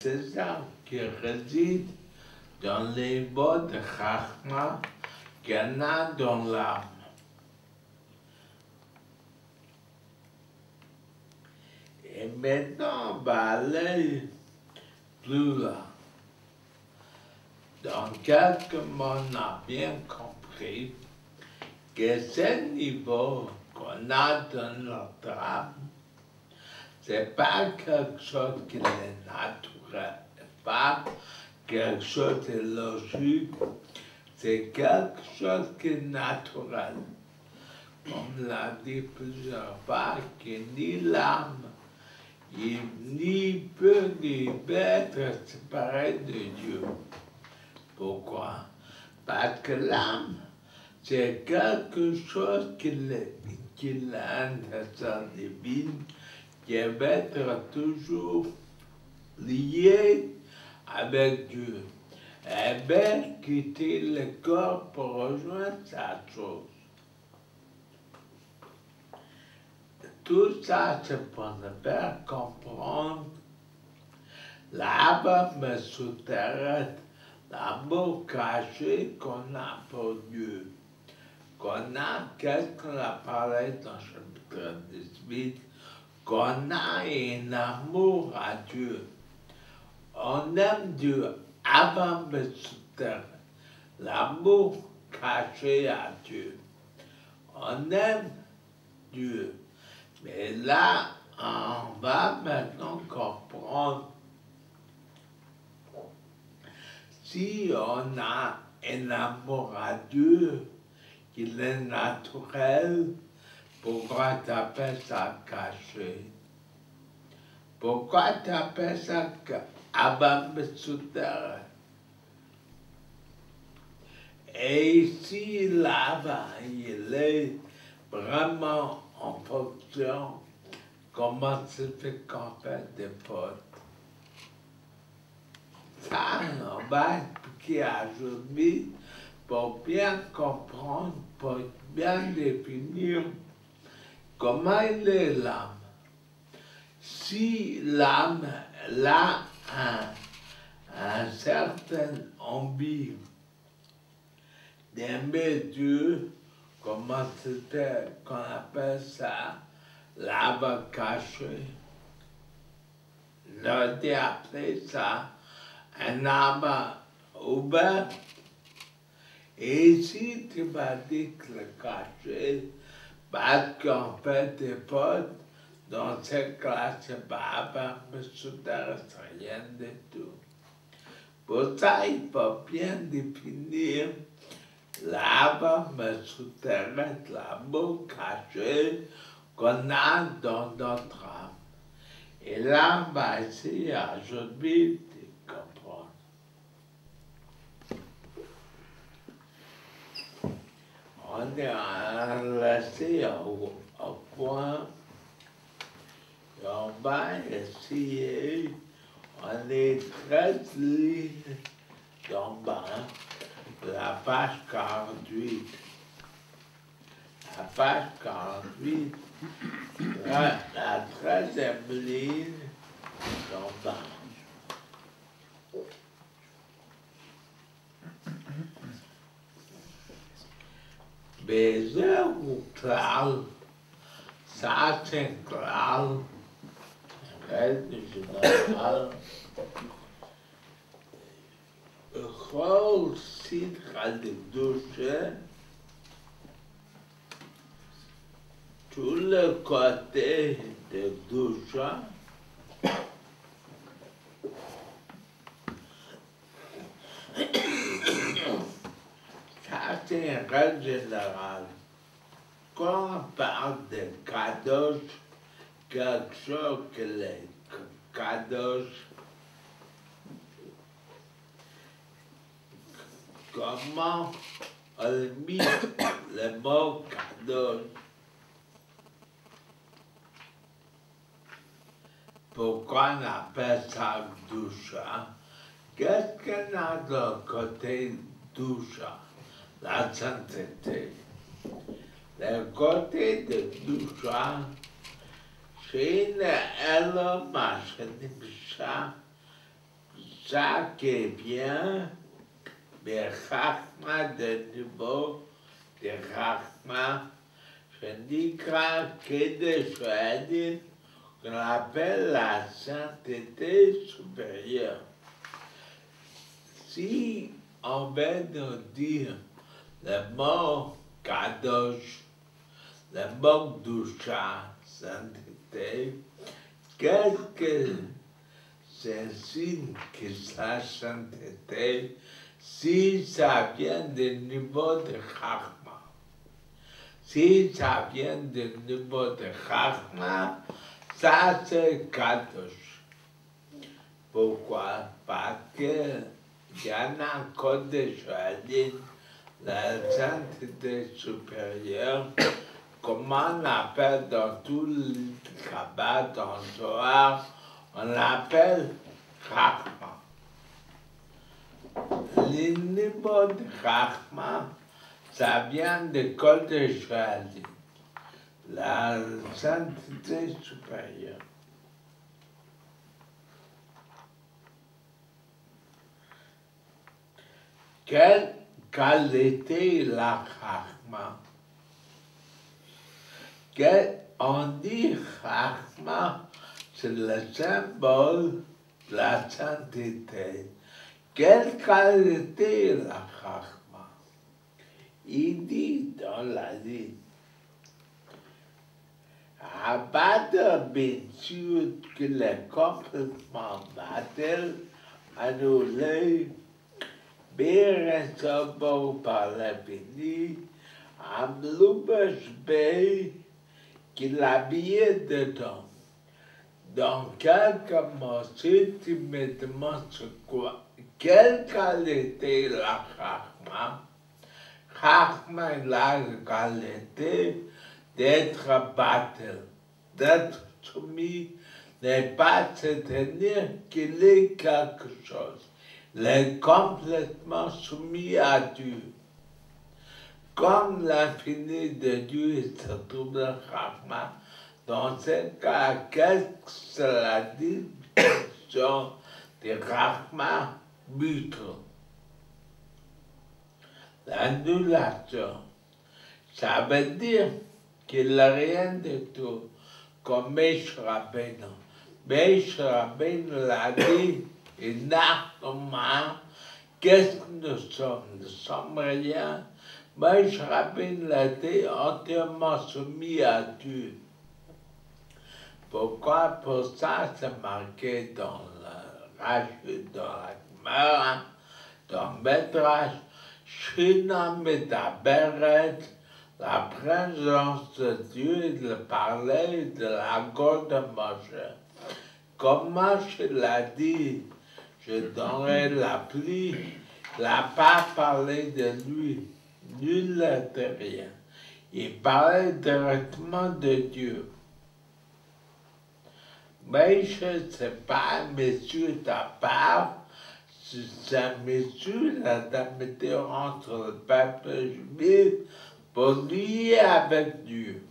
C'est ça qui réside dans les mots de Chachma qu'il y en a dans l'âme. Et maintenant, on va aller plus loin. Dans quelques mots, on a bien compris que ce niveau qu'on a dans notre âme, c'est pas quelque chose qui est naturel, pas quelque chose de logique, c'est quelque chose qui est naturel. Comme l'a dit plusieurs fois, que ni l'âme, ni peut ni peut être séparé de Dieu. Pourquoi? Parce que l'âme, c'est quelque chose qui a une nature divine, qui va être toujours lié avec Dieu. Elle va quitter le corps pour rejoindre sa chose. Tout ça, c'est pour nous faire comprendre l'âme souterraine, l'amour caché qu'on a pour Dieu. Qu'on a, qu'est-ce qu'on a parlé dans le chapitre 18, qu'on a un amour à Dieu. On aime Dieu avant le souterrain, l'amour caché à Dieu. On aime Dieu. Mais là, on va maintenant comprendre si on a un amour à Dieu, qu'il est naturel, pourquoi tu appelles ça caché? Pourquoi tu appelles ça avant le souterrain? Et si là-bas, il est vraiment en fonction, comment se fait qu'on fait des fautes? Ça, on va expliquer aujourd'hui pour bien comprendre, pour bien définir comment il est l'âme. Si l'âme a un certain envie d'aimer Dieu, comment c'était qu'on appelle ça, l'âme cachée. On dit après ça, un âme ouvert. Et si tu m'as dit que le caché, parce qu'on fait des fautes, dans cette classe, c'est pas avant me souterrain, c'est rien du tout. Pour ça, il faut bien définir l'âme souterraine, l'amour caché qu'on a dans notre âme. Et là, on va essayer aujourd'hui de comprendre. On est resté au point, et on va essayer, on est 13 lignes d'en bas, la page 48. La page 48, la 13e ligne d'en bas. Baiser ou clal, ça c'est clal, règle générale. Rôle central de douche, tout le côté de douche, ça c'est une règle générale. Quand on parle de kadosh, quelque chose que les kadosh, comment on met le mot kadosh? Pourquoi on appelle ça doucha? Qu'est-ce qu'on a de côté doucha? La sainteté. Le côté de doucha, c'est une élément, ça qui est bien, mais Chachma de niveau de Chachma, je dis que de Shoadin, qu'on appelle la sainteté supérieure. Si on veut nous dire le mot Kadosh, le mot Doucha, sainteté, qu'est-ce que c'est un signe que la sainteté, si ça vient du niveau de Chachma? Si ça vient du niveau de Chachma, ça c'est Kadosh. Pourquoi? Parce que il y en a encore des Shoadin, la sainteté supérieure, comment on appelle dans tout le Kabbalah, dans le Zohar, on l'appelle Chachma. Le niveau de Chachma, ça vient de Kol de Shoadin, la sainteté supérieure. Quelle qualité la Chachma? On dit Chachma, c'est le symbole de la sainteté. Quelle qualité la Chachma? Il dit dans la ligne, Abada Bensur qu'il est complètement battel, annulé, Beresobo par l'infini, Amloubash Bey, qu'il habillait dedans. Dans quelques mots, si tu me demandes quoi, quelle qualité la Chachma? Chachma est la qualité d'être battel, d'être soumis, n'est pas se tenir qu'il est quelque chose. Il est complètement soumis à Dieu. Comme l'infini de Dieu se trouve dans Chachma, dans ce cas, qu'est-ce que cela dit sur de Chachma butre? L'annulation, ça veut dire qu'il n'a rien de tout, comme Moshe Rabbeinu. Moshe Rabbeinu l'a dit, qu'est-ce que nous sommes? Nous ne sommes rien. Moshe Rabbeinu l'a dit entièrement soumis à Dieu. Pourquoi? Pour ça, c'est marqué dans le Rashi, dans la Gemara, dans le Midrash, Shina Medaberet, la présence de Dieu, il parlait de la gorge de Moshe. Comme Moshe l'a dit, je donnerai la pluie, il n'a pas parlé de lui, nul de rien. Il parlait directement de Dieu. Moshe, ce n'est pas un monsieur à part, c'est un monsieur d'amitié entre le peuple juif pour lier avec Dieu,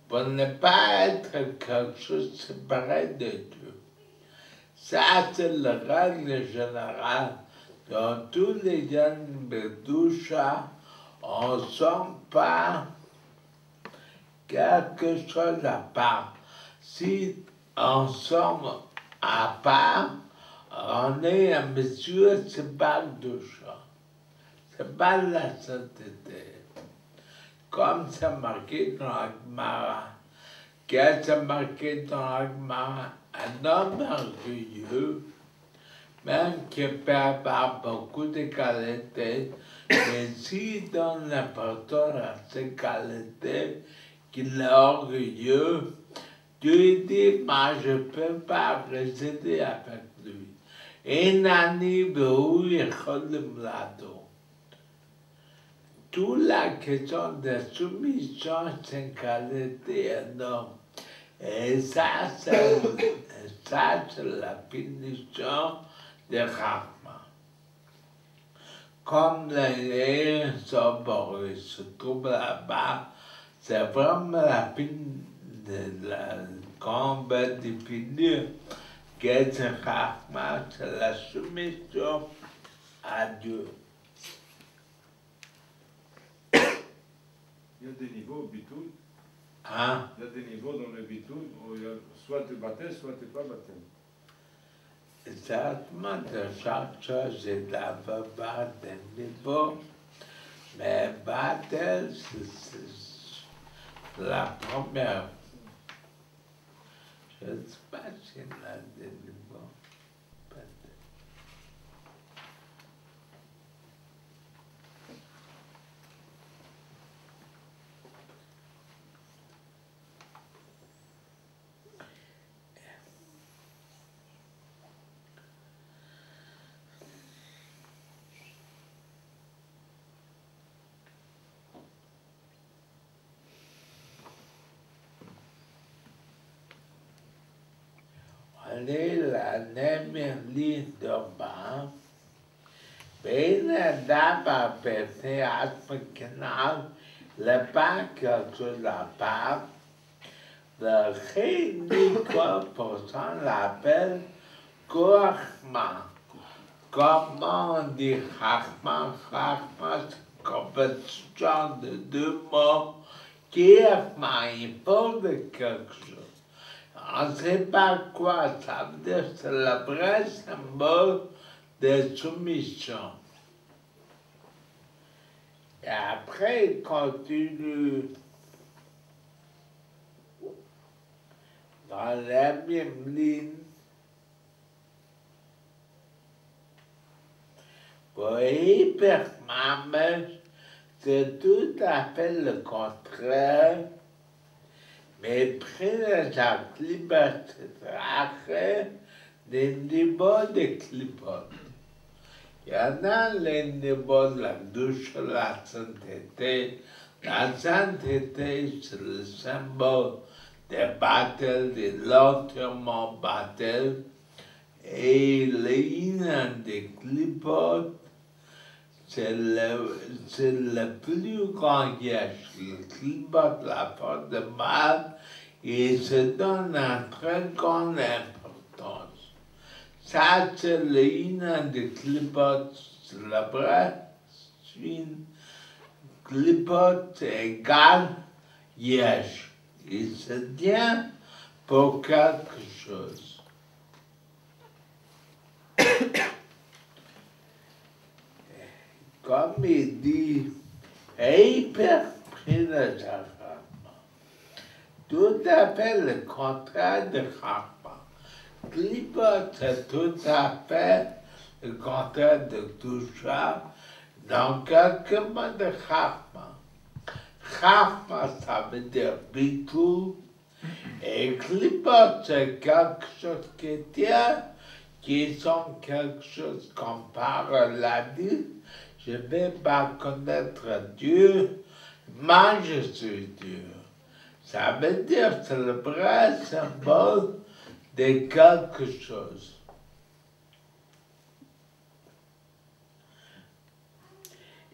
pour ne pas être quelque chose de séparé de Dieu. Ça, c'est la règle générale. Dans tous les gens de Doucha, on ne sent pas quelque chose à part. Si on sommes à part, on est un monsieur, c'est pas Doucha. C'est pas la sainteté. Comme c'est marqué dans la Gemara, qu'est-ce que c'est marqué dans la Gemara? Un homme orgueilleux, même qui peut avoir beaucoup de qualités, mais s'il donne l'importance à ses qualités, qu'il est orgueilleux, Dieu dit, moi je ne peux pas résider avec lui. Enani behu yecholim lado. Toute la question de soumission, c'est une qualité énorme. Et ça, c'est la punition de Chachma. Comme les Soborus se trouvent là-bas, c'est vraiment la peine de la combat de punir Gezer Chachma, c'est la soumission à Dieu. Il y a des niveaux au bitoul. Hein? Il y a des niveaux dans le bitoul où il y a soit tu es baptême, soit tu n'es pas baptême. Exactement, de chaque chose, il avoir des niveaux. Mais Bethel, c'est la première. Je ne sais pas s'il y a des niveaux. Peut-être. Allez, la Némerlie d'Oban, בין אדם הפני עצמכנעו לבנקר של הפעם, וכי נקרא פרסון l'appelle Koachma. Comment on dit Chachma? Chachma, c'est compétition de deux mots. Koachma, il faut de quelque chose. On ne sait pas quoi, ça veut dire que c'est le vrai symbole de soumission. Et après, il continue dans la même ligne. Pour hypermamage, c'est tout à fait le contraire. Mais prenez la liberté des niveaux de clipote. Il y en a les niveaux de la douche, la sainteté. La sainteté, c'est le symbole des battles, de l'enterrement battle. Et les inans des clipotes, c'est le plus grand gage. Le clipote, la force de mal, il se donne une très grande importance. Ça, c'est le inan de clipote, c'est la vraie suite. Clipote égale yesh. Il se tient pour quelque chose. Comme il dit, hyper tout à fait le contraire de Chachma. Clipote, c'est tout à fait le contraire de Tusha dans quelques mots de Chachma. Chachma, ça veut dire bitou, et clipote, c'est quelque chose qui tient, qui sont quelque chose qu'on parle la vie. Je ne vais pas connaître Dieu, mais je suis Dieu. Ça veut dire que c'est le vrai symbole de quelque chose.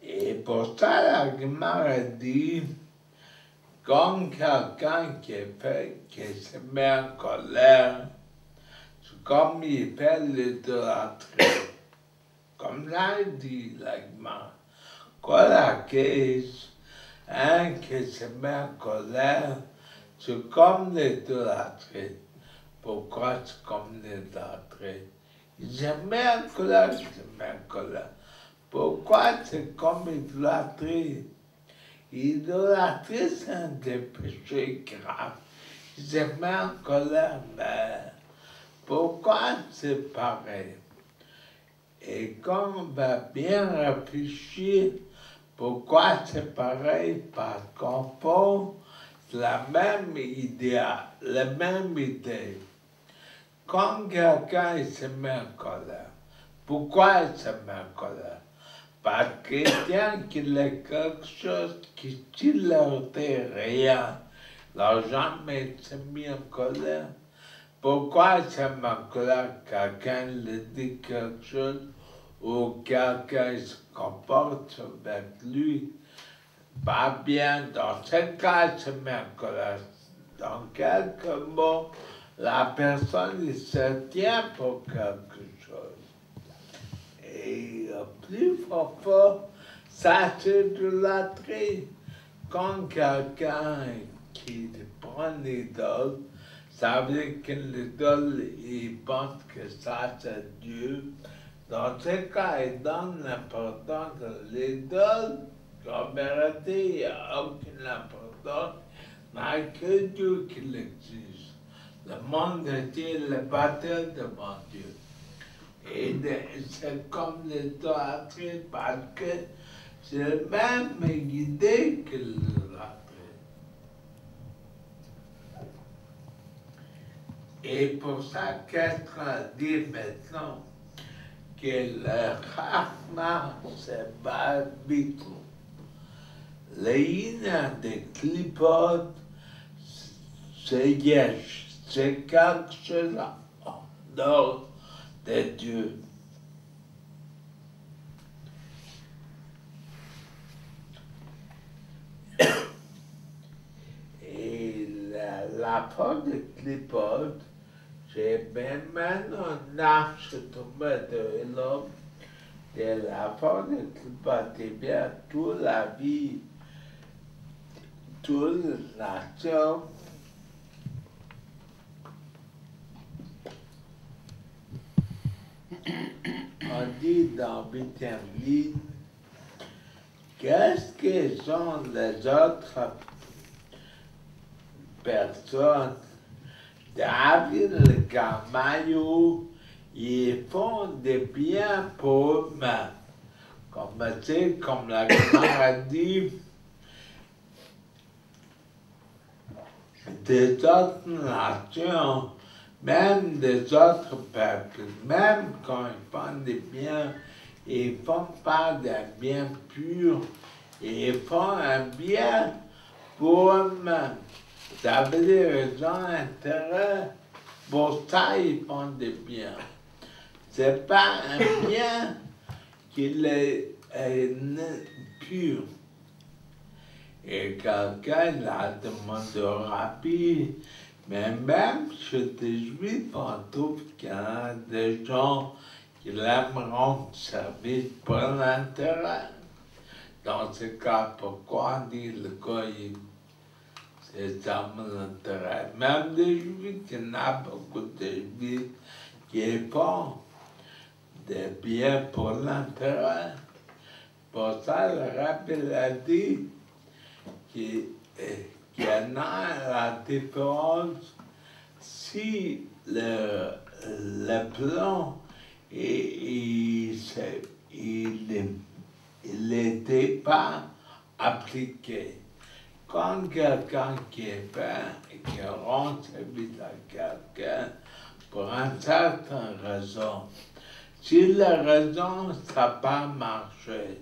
Et pour ça, la Gemara dit, comme quelqu'un qui se met en colère, c'est comme il fait l'idolâtrie. Comme ça, il dit la Gemara, quand la caisse, un qui se met en colère, c'est comme l'idolâtrie. Pourquoi c'est comme l'idolâtrie? Il se met en colère, il se met en colère. Pourquoi c'est comme l'idolâtrie? L'idolâtrie, c'est un des péchés graves. Il se met en colère, mais pourquoi c'est pareil? Et quand on va bien réfléchir, pourquoi c'est pareil? Parce qu'on faut la même idée, la même idée. Quand quelqu'un se met en colère, pourquoi il se met en colère? Parce qu'il tient qu'il est quelque chose qui ne leur dit rien. Il n'a jamais se mis en colère. Pourquoi il se met en colère? Quelqu'un lui dit quelque chose ou quelqu'un se comporte avec lui pas bien. Dans ce cas, il se met en colère. Dans quelques mots, la personne il se tient pour quelque chose. Et plus fort, ça c'est de l'idolâtrie. Quand quelqu'un qui prend l'idole, ça veut dire que l'idole, il pense que ça c'est Dieu. Dans ce cas, il donne l'importance à l'idole. En vérité, il n'y a aucune importance, mais que Dieu qui l'existe. Le monde entier le battait devant Dieu. Et c'est comme l'idolâtrie parce que c'est la même idée que l'idolâtrie. Et pour ça, qu'est-ce qu'on dit maintenant? Que le Chachma, c'est pas du tout. L'Ina de Klipot, c'est Yesh, c'est quelque chose en dehors de Dieu. Et la forme de Klipot, c'est même un arche tombé de l'homme. Et la forme de Klipot est bien toute la vie, toute la nation. On dit dans 8e ligne, qu'est-ce que sont les autres personnes? David le Carmaillou, ils font des biens pour eux-mêmes. Comme la Gemara a dit, des autres nations, même des autres peuples, même quand ils font des biens, ils ne font pas des biens purs, ils font un bien pour eux-mêmes. Ça veut dire qu'ils ont intérêt, pour ça ils font des biens. Ce n'est pas un bien qui est pur. Et quelqu'un l'a demandé au rabbi, mais même chez des juifs, on trouve qu'il y a des gens qui aimeront servir pour l'intérêt. Dans ce cas, pourquoi on dit le goïm? C'est ça l'intérêt. Même des juifs, il y en a beaucoup de juifs qui font des biens pour l'intérêt. Pour ça, le rabbi a dit qu'il y en a la différence si le plan il n'était pas appliqué. Quand quelqu'un qui est bien et qui rend service à quelqu'un pour une certaine raison, si la raison n'a pas marché,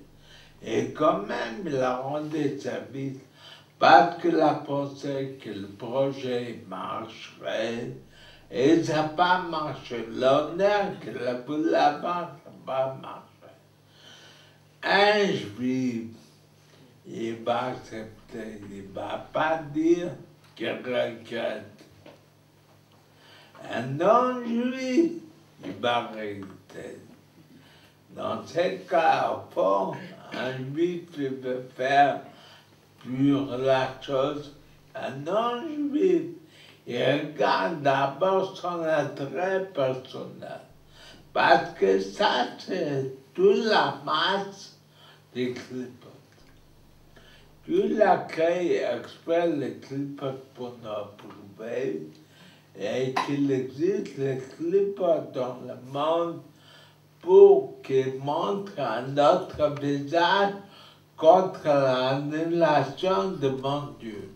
et quand même il a rendu service parce qu'il a pensé que le projet marcherait, et ça n'a pas marché. L'honneur qu'il a voulu avoir, ça n'a pas marché. Un juif, il va accepter, il ne va pas dire qu'il regrette. Un non-juif, il va regretter. Dans ce cas, au fond, un juif veut faire pure la chose. Un non-juif, il regarde d'abord son intérêt personnel. Parce que ça, c'est toute la masse des clipotes. Tu l'as créé exprès les clipotes pour nous prouver et qu'il existe les clipotes dans le monde pour qu'ils montrent un autre visage contre l'annulation devant Dieu.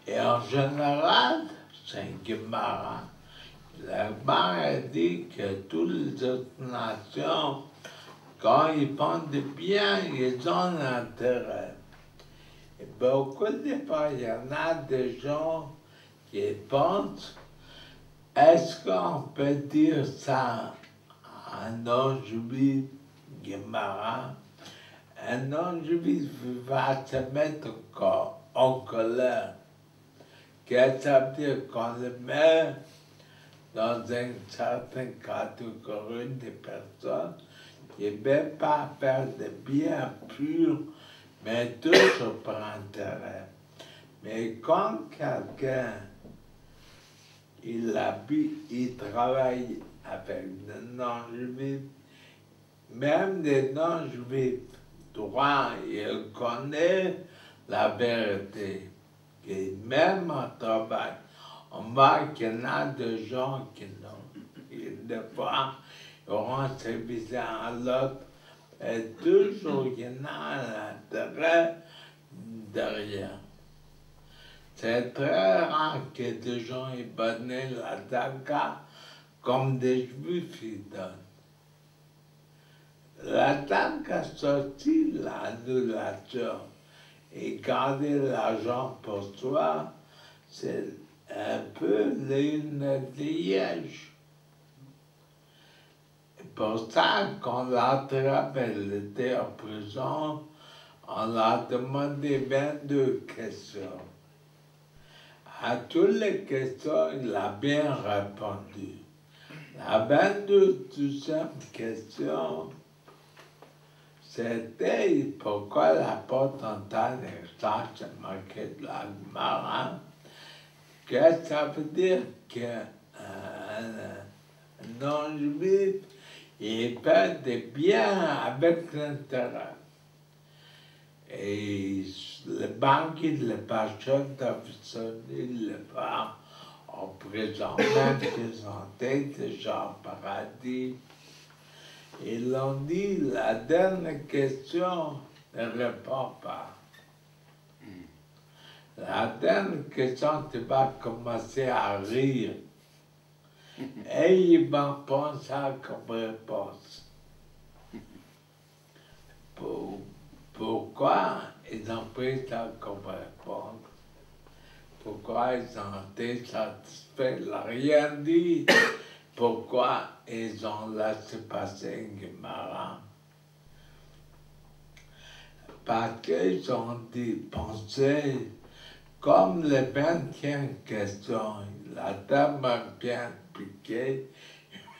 Et en général, c'est un Gemara. La Gemara dit que toutes les autres nations, quand ils font du bien, ils ont intérêt. Et beaucoup de fois, il y en a des gens qui pensent Est-ce qu'on peut dire ça à un non-juif, Guémara? Un non-juif va se mettre en colère. Qu'est-ce que ça veut dire qu'on le met dans une certaine catégorie de personnes qui ne veulent pas faire de bien pur, mais toujours par intérêt. Mais quand quelqu'un il travaille avec des non-juifs, même des non-juifs droits, il connaît la vérité. Et même en travail, on voit qu'il y en a des gens qui n'ont. Et des fois, ils auront service à l'autre. Et toujours, il y en a l'intérêt derrière. C'est très rare que des gens aient donné la Daka comme des juifs ils donnent. La Daka sortit l'annulation et garder l'argent pour soi, c'est un peu l'une de liège. Pour ça, quand l'attrape, elle était en prison, on l'a demandé 22 questions. À toutes les questions, il a bien répondu. La 22e question, c'était pourquoi la porte en taille est marquée de la Gemara. Qu'est-ce que ça veut dire qu'un non-juif, il fait des biens avec l'intérêt. Et le banquier de la Pachette a sonné le phare en présent même qu'ils ont été déjà au paradis. Ils ont dit, la dernière question ne répond pas. La dernière question, tu vas commencer à rire. Et ils vont penser comme réponse. Pourquoi ils ont pris ça comme réponse? Pourquoi ils ont été satisfaits? Ils n'ont rien dit. Pourquoi ils ont laissé passer une Gemara? Parce qu'ils ont dit, pensez, comme les 20e question, la dame a bien piqué,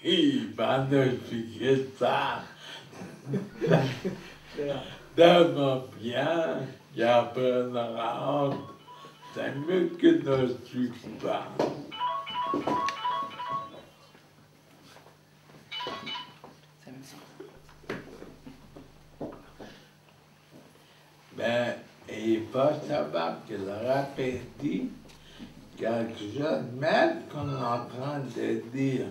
il va nous expliquer ça. Tellement bien, il y a pas honte. C'est mieux que ne suivre pas. Ben, il faut savoir que le rappel dit quelque chose, même qu'on est en train de dire,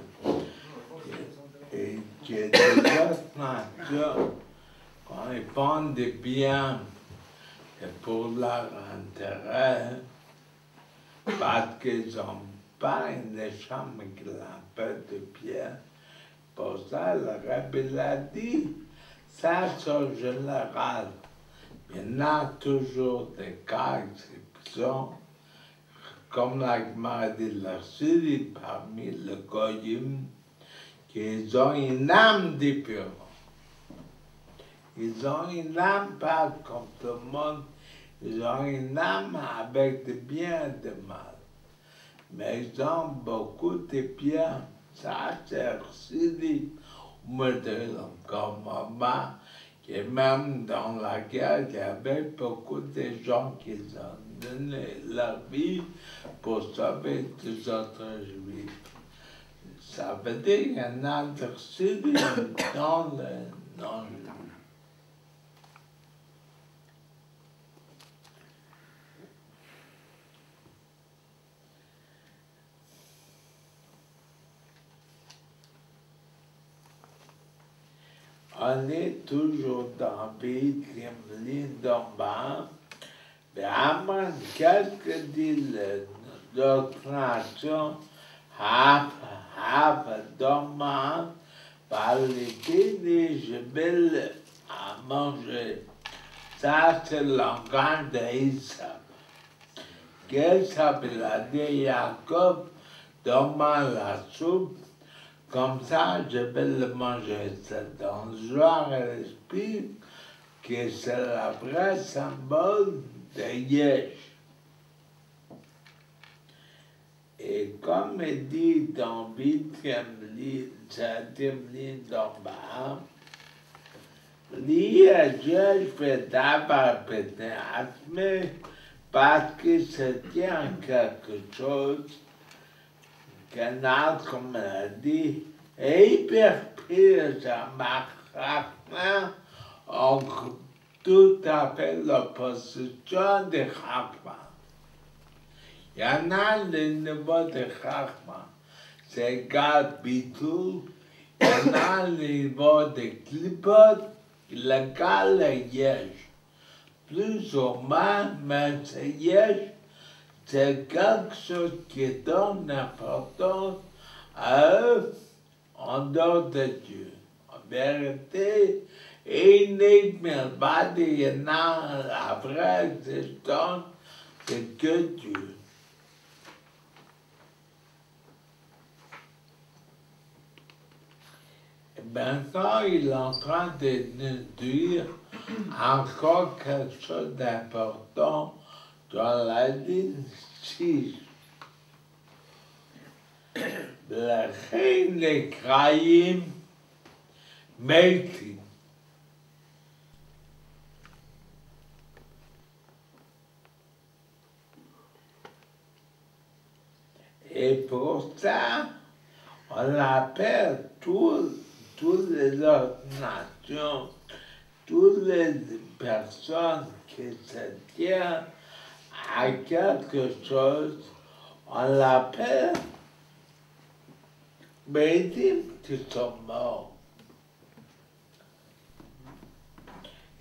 et que des autres natures, quand ils font des biens, c'est pour leur intérêt, parce qu'ils n'ont pas une chambre qui l'appelle de pierre. Pour ça, le rabbi l'a dit, ça c'est général. Il y en a toujours des cas d'exception, comme la Gemara dit, la Syrie parmi les Goyim, qu'ils ont une âme différente. Ils ont une âme pas comme tout le monde, ils ont une âme avec de bien et de mal. Mais ils ont beaucoup de bien. Ça, c'est Syrie, modèle comme maman. Et même dans la guerre, il y avait beaucoup de gens qui ont donné leur vie pour sauver les autres juifs. Ça veut dire qu'il y en a de dans le non-juif. On est toujours dans le pays Kremlin d'en bas, mais avant, qu'est-ce que dit notre nation, demain, par les pays, je vais à manger. Ça, c'est le langage d'Isaac. Qu'est-ce qu'il a dit Jacob? donne-moi la soupe, comme ça je vais le manger. C'est dans le genre et l'esprit que c'est le vrai symbole de Yesh. Et comme il dit dans le 8e livre, 7e livre d'en bas, Yesh fait d'abord pénétrer parce que c'était quelque chose qu'un autre, comme elle a dit, hyper pire à Chachma, en tout à fait l'opposition de Chachma. Il y en a le niveau de Chachma, c'est égal Bitul. Il y en a le niveau de Klipot, l'égal est Yesh. Plus ou moins, mais c'est Yesh, c'est quelque chose qui donne l'importance à eux en dehors de Dieu. En vérité, il n'est pas de la vraie existence, c'est que Dieu. Maintenant, il est en train de nous dire encore quelque chose d'important dans la ligne 6. Le reine des Kraïm Meiti. Et pour ça, on appelle toutes les autres nations, toutes les personnes qui se tiennent à quelque chose, on l'appelle Médim qui sont morts.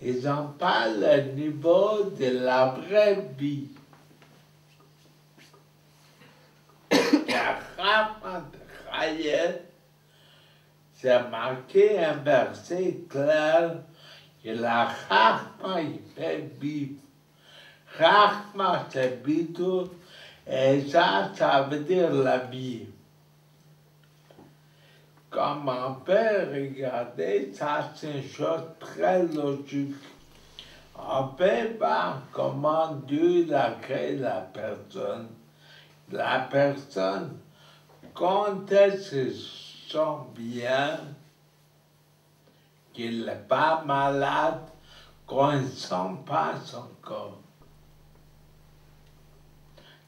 Ils n'ont pas le niveau de la vraie vie. La Chachma de Chayet, c'est marqué un verset clair que la Chachma il fait vivre. Chachma c'est bitou et ça veut dire la vie. Comme on peut regarder, ça c'est une chose très logique. On peut voir comment Dieu a créé la personne. La personne, quand elle se sent bien, qu'il n'est pas malade, quand il ne sent pas son corps,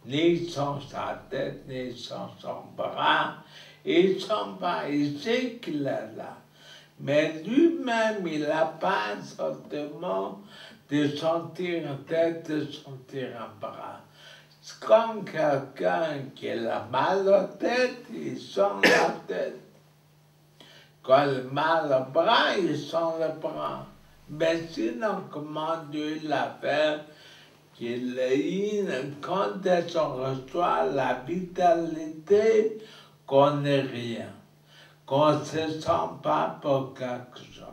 ni sans sa tête, ni sans son bras, il ne sent pas, il sait qu'il est là. Mais lui-même, il n'a pas un sentiment de sentir une tête, de sentir un bras. C'est comme quelqu'un qui a mal à la tête, il sent la tête. Quand il a mal au bras, il sent le bras. Mais sinon, comment Dieu l'a fait, quand on reçoit la vitalité, qu'on n'est rien, qu'on ne se sent pas pour quelque chose.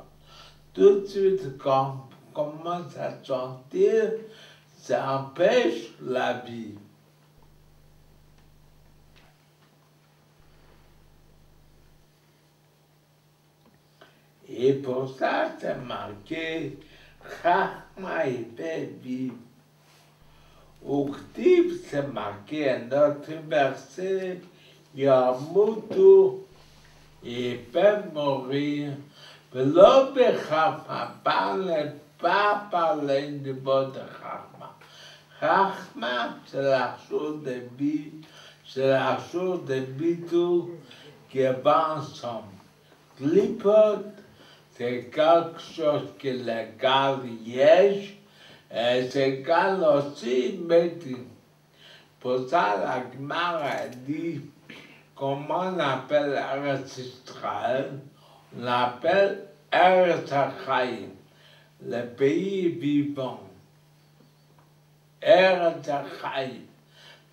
Tout de suite, quand on commence à sentir, ça empêche la vie. Et pour ça, c'est marqué, Chachma il fait vivre. Au Ktiv, c'est marqué un autre verset, Yamutu, il peut mourir. L'homme de Chachma parle pas par le niveau de Chachma. Chachma, c'est la chose de vie, c'est la chose de bitou qui va ensemble. Klipot, c'est quelque chose qui est légal Yesh, et c'est égal aussi Médim. Pour ça, la Gemara a dit, comment on appelle Eretz Israël? On l'appelle Eretz HaChaim, le pays vivant. Eretz HaChaim.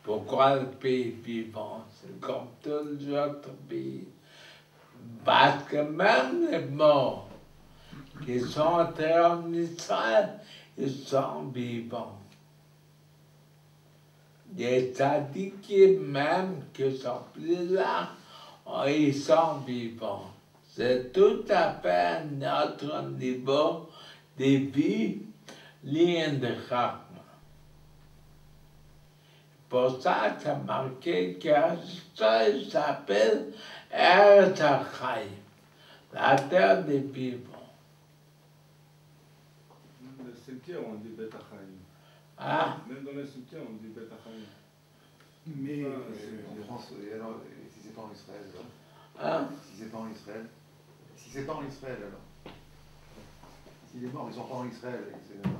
Pourquoi le pays vivant? C'est comme tous les autres pays. Parce que même les morts qui sont enterrés en Israël, ils sont vivants. des tzadikim même qui sont plus là, ils sont vivants. C'est tout à fait notre niveau de vie, ligne de Chachma. Pour ça, c'est marqué que ça s'appelle Eretz HaChaim, la terre des vivants. Dans le cimetière, on dit Beth HaChaim. Ah, Même dans le cimetière, on dit Beth HaChaim. Mais Ah, en France, et alors, si c'est pas en Israël, alors hein? si c'est pas en Israël, si c'est pas en Israël, alors s'il est mort, ils sont pas en Israël, c'est là.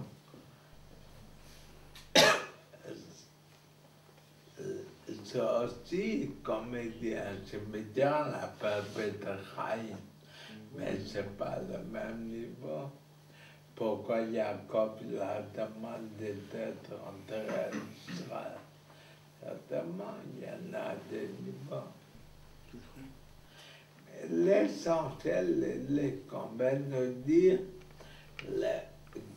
C'est aussi, comme il dit un cimetière, on l'appelle Beth HaChaim, mais c'est pas le même niveau. Pourquoi Jacob il a demandé d'être enterré en Israël? Certainement, il y en a des niveaux. Mais l'essentiel, c'est qu'on va nous dire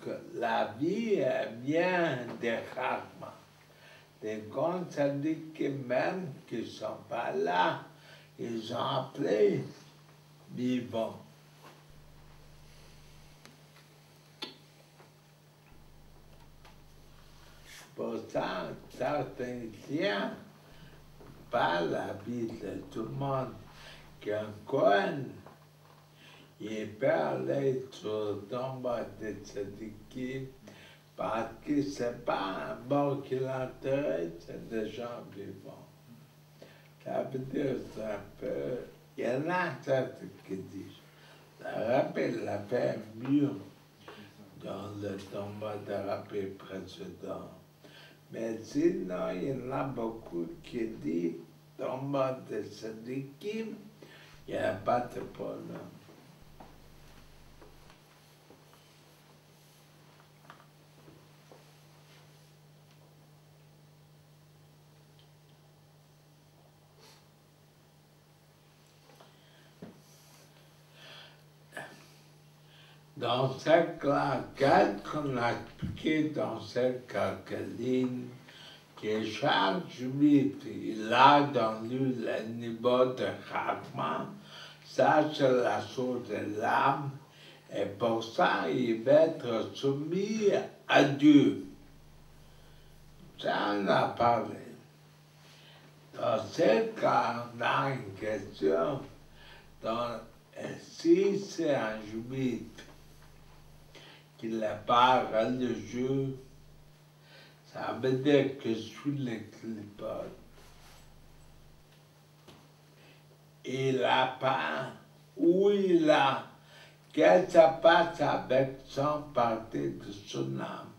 que la vie vient des Chachma. Des grands tzadikim même qui ne sont pas là, ils sont appelés vivants. Pour ça, certains tiens pas la vie de tout le monde. Qu'un Kohen, il peut aller sur le tombeau de tzadikim parce que c'est pas un mort qu'il a enterré, c'est des gens vivants. Ça veut dire c'est un peu... Il y en a certains qui disent. Ça rappelle la fait mieux dans le tombeau de rappel précédent. Mais sinon, il y en a beaucoup qui disent tombeau de tzadikim, il n'y a pas de problème. Dans cette claquette qu'on a expliqué dans cette calcaline, que chaque juif, il a dans lui le niveau de Chachma, ça c'est la chose de l'âme, et pour ça il va être soumis à Dieu. Ça on a parlé. Dans ce cas, on a une question, si c'est un juif, qu'il n'est pas religieux, ça veut dire que sous les clipotes, il n'a pas, ou il a, qu'est-ce que ça passe avec son parti de son âme,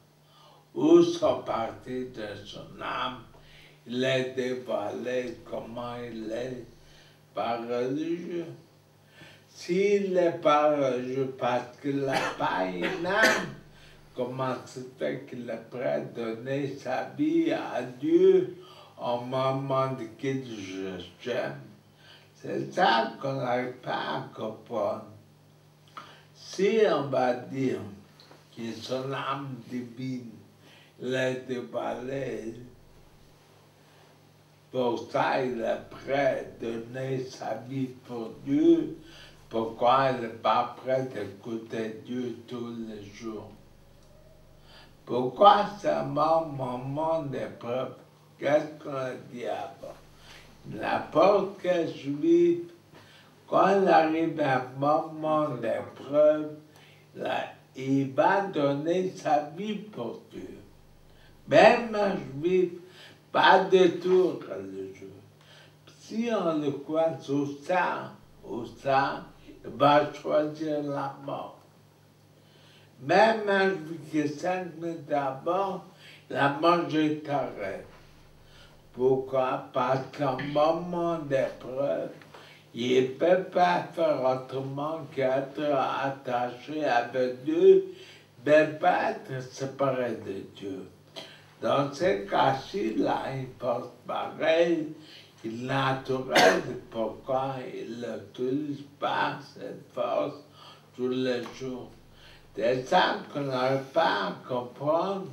ou son parti de son âme, il est dévoilé comment il est, pas religieux. S'il n'est pas religieux parce qu'il n'a pas une âme, comment se fait qu'il est prêt à donner sa vie à Dieu au moment de qu'il j'aime? C'est ça qu'on n'arrive pas à comprendre. Si on va dire que son âme divine l'est dévoilée, pour ça il est prêt à donner sa vie pour Dieu, pourquoi il n'est pas prêt d'écouter Dieu tous les jours? Pourquoi c'est un moment d'épreuve? Qu'est-ce qu'on a dit avant? N'importe quel juif, quand il arrive à un moment d'épreuve, il va donner sa vie pour Dieu. Même un juif, pas de tout religieux. Si on le croit sur ça, ou ça, il va choisir la mort. Même un juif qui est 5 minutes avant, il a mangé taré. Pourquoi? Parce qu'en moment d'épreuve, il ne peut pas faire autrement qu'être attaché avec Dieu, mais pas être séparé de Dieu. Dans ce cas-ci, il a une force pareille, il est naturel, pourquoi il n'utilise pas cette force tous les jours. C'est ça qu'on n'arrive pas à comprendre.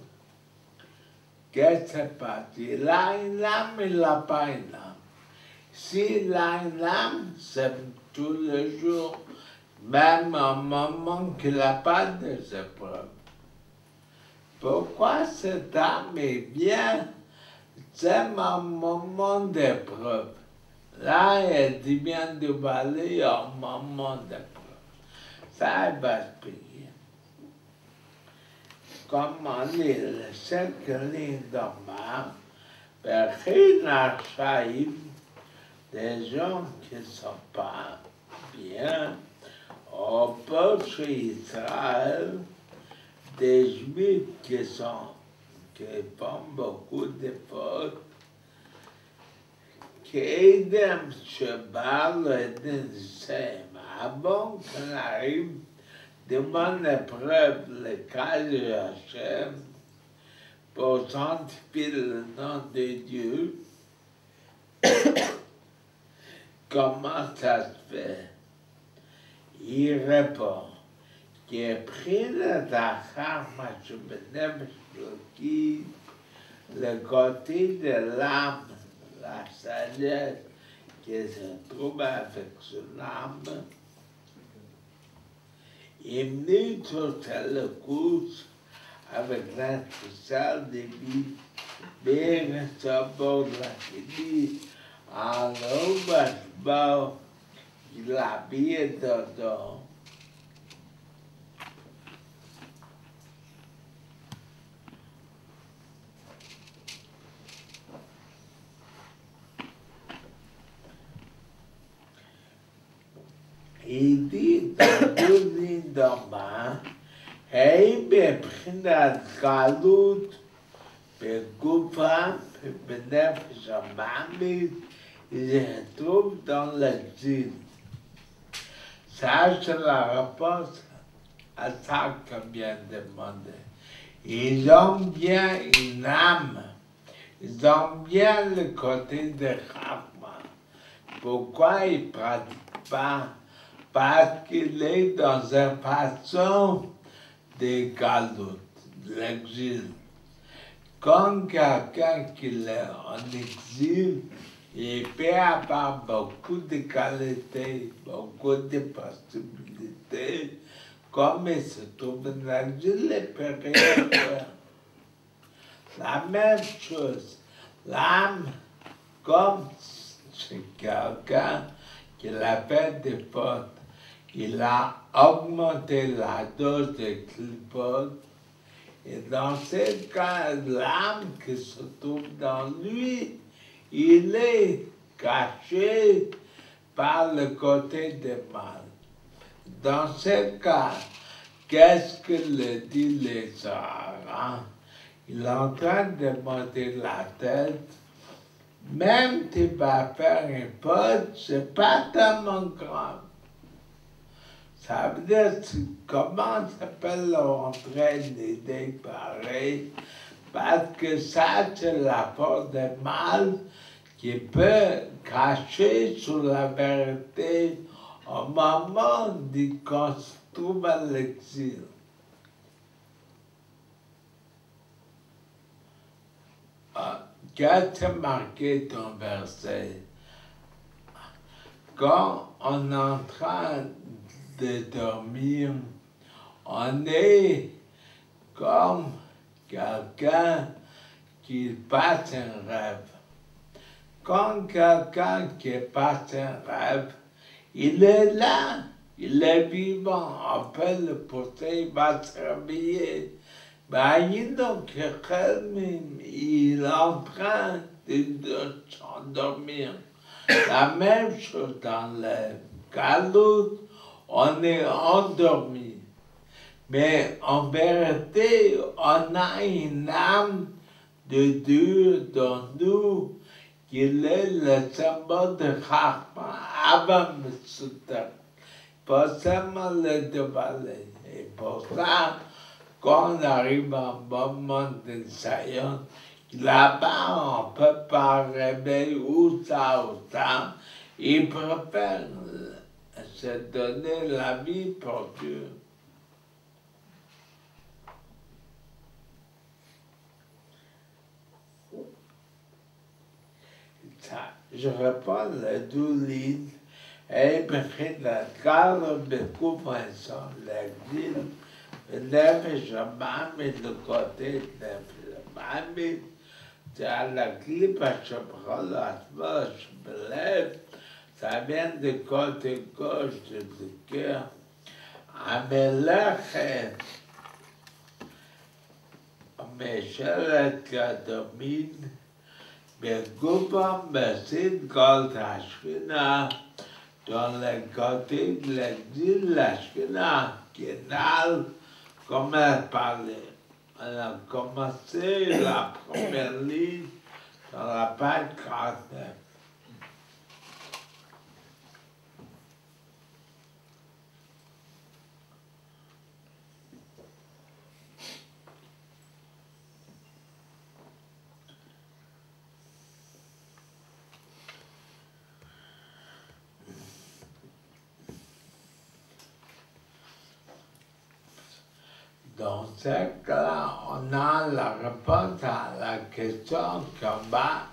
qu'est-ce qui se passe? Il a une âme, il n'a pas une âme. S'il a une âme, c'est tous les jours, même au moment qu'il n'a pas de épreuves. Pourquoi cette âme est bien? C'est un moment d'épreuve. Là, elle dit bien de valer un moment d'épreuve. Ça, elle va se payer. Comme on dit, le cercle d'Omar, Berchina Shaïm, des gens qui ne sont pas bien, au peuple Israël, des Juifs qui font beaucoup de fautes, qui aident Shebal et Nisem. Avant qu'on arrive devant l'épreuve, le cas de Hachem, pour sanctifier le nom de Dieu, comment ça se fait? Il répond qu'il a pris le Dachar qui le côté de l'âme, la sagesse qui se trouve avec son âme, il est venu sur le couche avec l'instruction de vie, bien sur bord de la vie, en haut, il a bien dedans. Il dit dans deux lignes d'en bas, Hey, beprinat galut, begoufa, benefesh amamid, il se trouve dans l'exil. Ça, c'est la réponse à ça qu'on vient de demander. Ils ont bien une âme, ils ont bien le côté de Chachma. Pourquoi ils ne pratiquent pas? Parce qu'il est dans une façon de galut, de l'exil. Quand quelqu'un qui est en exil, il peut avoir beaucoup de qualités, beaucoup de possibilités. Comme il se trouve en exil, il peut rien faire. La même chose, l'âme, comme c'est quelqu'un qui a fait des fautes, il a augmenté la dose de clipot, et dans ce cas, l'âme qui se trouve dans lui, il est caché par le côté du mal. Dans ce cas, qu'est-ce que le dit les Sahara? Il est en train de monter la tête. Même si tu vas faire une faute, c'est pas tellement grave. Ça veut dire comment ça peut leur entrer une idée pareille, parce que ça, c'est la force du mal qui peut cacher sur la vérité au moment qu'on se trouve à l'exil. Qu'est-ce que marqué ton verset? Quand on est en train de dormir, on est comme quelqu'un qui passe un rêve. Quand quelqu'un qui passe un rêve, il est là, il est vivant, on peut le pousser, il va se réveiller. Ben, il est en train de s'endormir. La même chose dans le galout, on est endormi. Mais en vérité, on a une âme de Dieu dans nous qui est le symbole de Chachma avant Mesouter. Pas seulement le dévaler. Et pour ça, quand on arrive à un moment de saillant, là-bas, on ne peut pas rêver ou ça. Il préfère se donner la vie pour Dieu. je reprends les 12 lignes et écrit la carte de compréhension de l'exil. Je m'amène de côté de je c'est à la clip, je prends la main, je me lève, ça vient du côté gauche du cœur. À mes lèvres, Michelle domine, mais Gouba me cite quand la China, dans le côté de l'exil, la China, qui nale comme elle parlait. Elle a commencé la première ligne dans la page 49. Dans ce cas-là, on a la réponse à la question qu'on va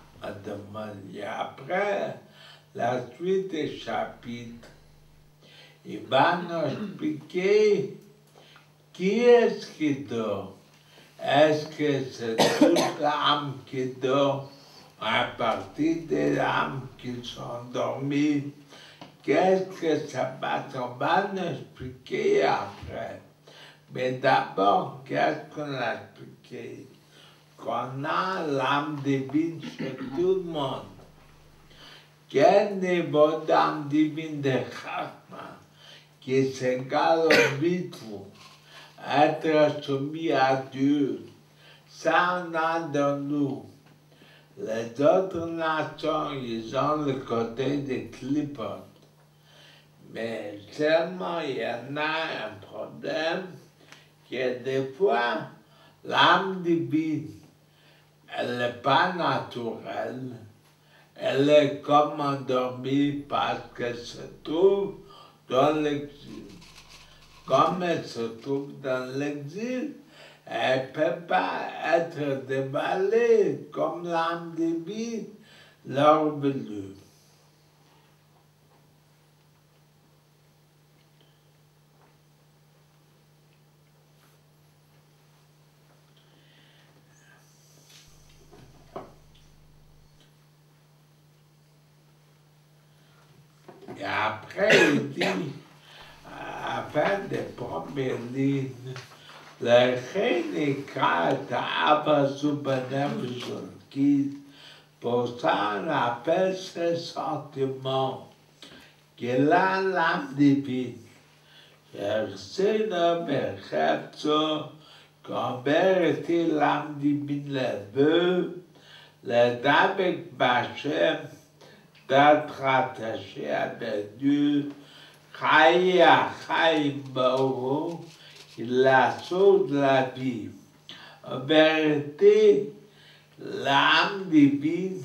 demander. Après, la suite des chapitres, il va nous expliquer qui est-ce qui dort. Est-ce que c'est toute l'âme qui dort, à partir des âmes qui sont dormies? Qu'est-ce que ça va? On va nous expliquer après. Mais d'abord, qu'est-ce qu'on a expliqué? Qu'on a l'âme divine chez tout le monde. Quel niveau d'âme divine de Chachma qui s'égale au vitrou, être soumis à Dieu, ça on a dans nous. Les autres nations, ils ont le côté des clipotes. Mais seulement il y en a un problème, que des fois, l'âme divine, elle n'est pas naturelle, elle est comme endormie parce qu'elle se trouve dans l'exil. Comme elle se trouve dans l'exil, elle ne peut pas être déballée comme l'âme divine l'aurait voulu. Et après, il dit, à la fin des premières lignes, le Chénikrat Abba Subhanev Zulkid, pour ça on appelle ce sentiment qu'il a l'âme divine. C'est le Merchetzo, qu'en vérité l'âme divine le veut, le Dabek Bachem, d'être attaché avec Dieu, Chaya Chaïbao, la source de la vie. En vérité, l'âme divine,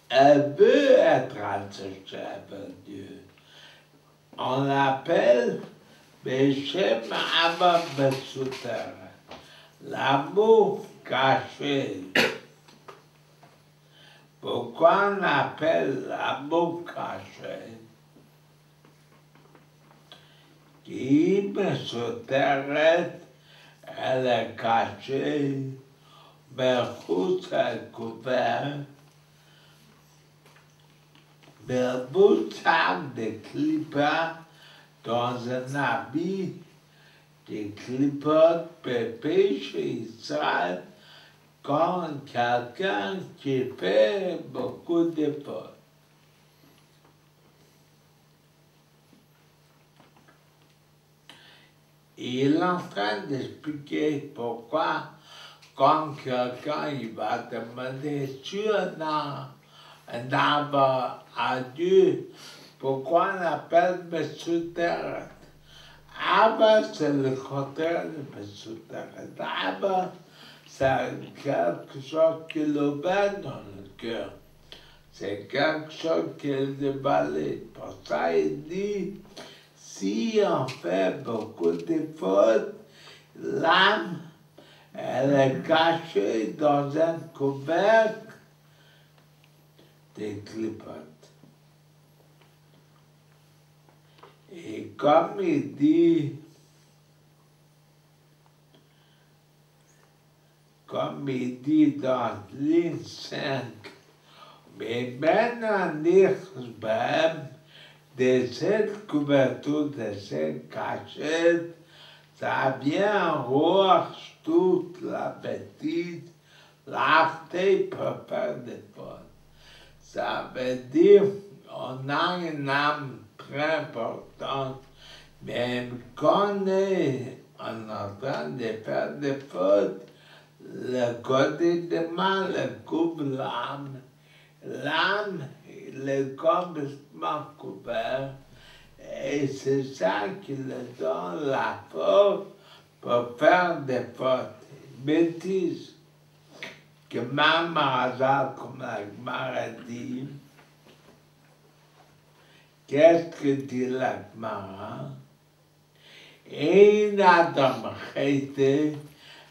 elle veut être attachée avec Dieu. On l'appelle Beshem Abba Besuter, l'amour caché. Pourquoi on appelle l'amour caché? Qui Besuter, elle est cachée, mais rousse est couverte. Mais le bout de clipa dans un habit des clipotes pépé chez Israël quand quelqu'un qui fait beaucoup d'efforts. Il est en train d'expliquer pourquoi quand quelqu'un il va demander sur un arbre à Dieu, pourquoi on appelle Mesuteret? Abba, c'est le contraire de Mesuteret. Abba, c'est quelque chose qui le bat dans le cœur. C'est quelque chose qui est déballé. Pour ça, il dit, si on fait beaucoup d'efforts, l'âme, elle est cachée dans un couvercle des clipotes. Et comme il dit, dans ligne 5, mais ben en Israël, de cette couverture, de cette cachette, ça vient rouge toute la bêtise, l'arté peut faire des fautes. Ça veut dire on a une âme très importante, mais quand on est en train de faire des fautes, le côté de mal couvre l'âme. L'âme, il est complètement couvert. Et c'est ça qui le donne la force pour faire des fautes, bêtises. Que même par hasard, comme la Gemara dit, qu'est-ce que dit la Gemara? Et il a demandé,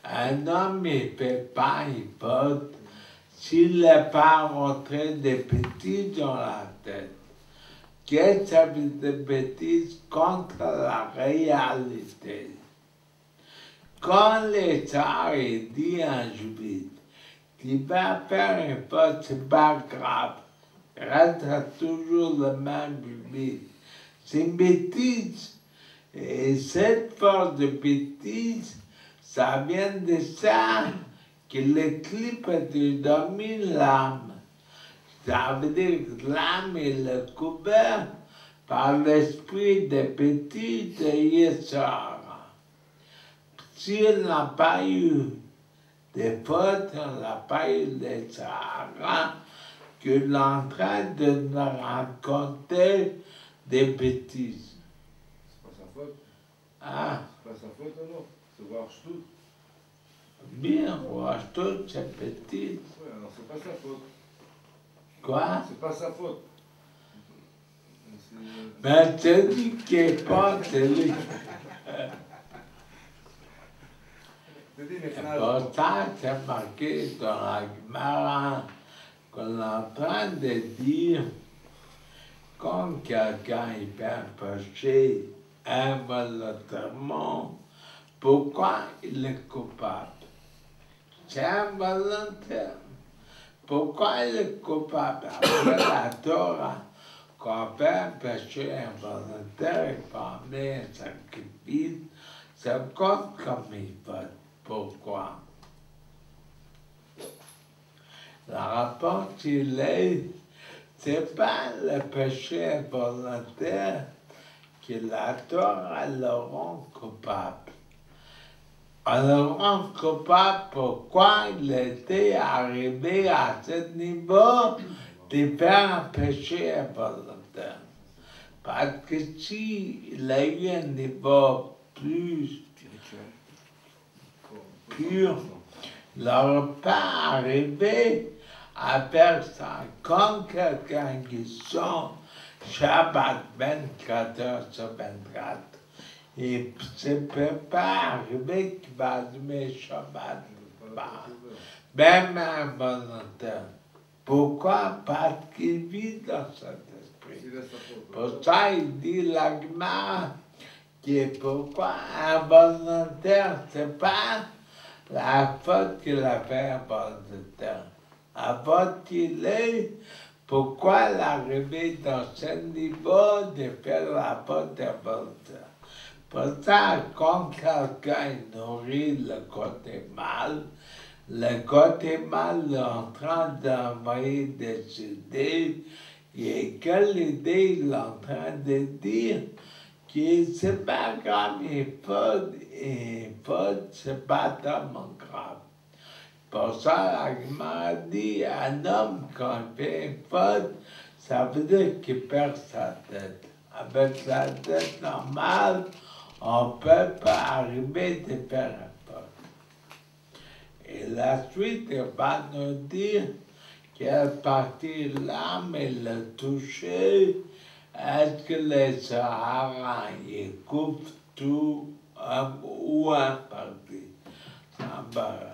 un homme ne fait pas une faute s'il n'est pas rentré des bêtises dans la tête. Qu'est-ce que ça veut dire bêtises contre la réalité? Quand l'État dit à un juif, tu vas faire une faute, c'est pas grave, reste toujours le même juif. C'est une bêtise. Et cette force de bêtise, ça vient de ça que le clip domine l'âme. Ça veut dire que l'âme est couverte par l'esprit des bêtises de Yeshua. Si on n'a pas eu des fautes, on n'a pas eu de Sahara, que l'on est en train de nous raconter des bêtises. C'est pas sa faute. Ah, C'est pas sa faute alors. C'est voir tout. bien, voir toutes ces bêtises. Oui, alors c'est pas sa faute. Quoi? C'est pas sa faute. Mais c'est lui qui est pas, c'est lui. Pour ça, c'est marqué dans la Gemara qu'on est en train de dire quand quelqu'un est péché involontairement, pourquoi il est coupable? C'est involontaire. Pourquoi il est coupable? Après la Torah, quand on fait un péché involontaire et qu'on met un sacrifice, ça compte comme une faute. Pourquoi? La réponse, c'est pas le péché involontaire que la Torah le rend coupable. On le rend coupable pourquoi il était arrivé à ce niveau de faire un péché involontaire. Parce que s'il a eu un niveau plus pur, il n'aurait pas arrivé à faire ça. Quand quelqu'un qui sent Shabbat 24 heures sur 24, il ne peut pas arriver qu'il va allumer Shabbat, même involontaire. Pourquoi? Parce qu'il vit dans cet esprit. Pour ça, il dit la Gemara, que pourquoi involontaire, c'est pas la faute qu'il a fait involontaire. La faute qu'il est, pourquoi l'arriver dans ce niveau de faire la faute involontaire. Pour ça, quand quelqu'un nourrit le côté mal est en train d'envoyer des idées, et quelle idée il est en train de dire que c'est pas grave, une faute, c'est pas tellement grave. Pour ça, la Gemara dit, un homme, quand il fait une faute, ça veut dire qu'il perd sa tête. Avec la tête normale, on ne peut pas arriver de faire une faute. Et la suite, il va nous dire quelle partie de l'âme il a touché. Est-ce que les Sahara, ils coupent tout ou un partie? Ça va.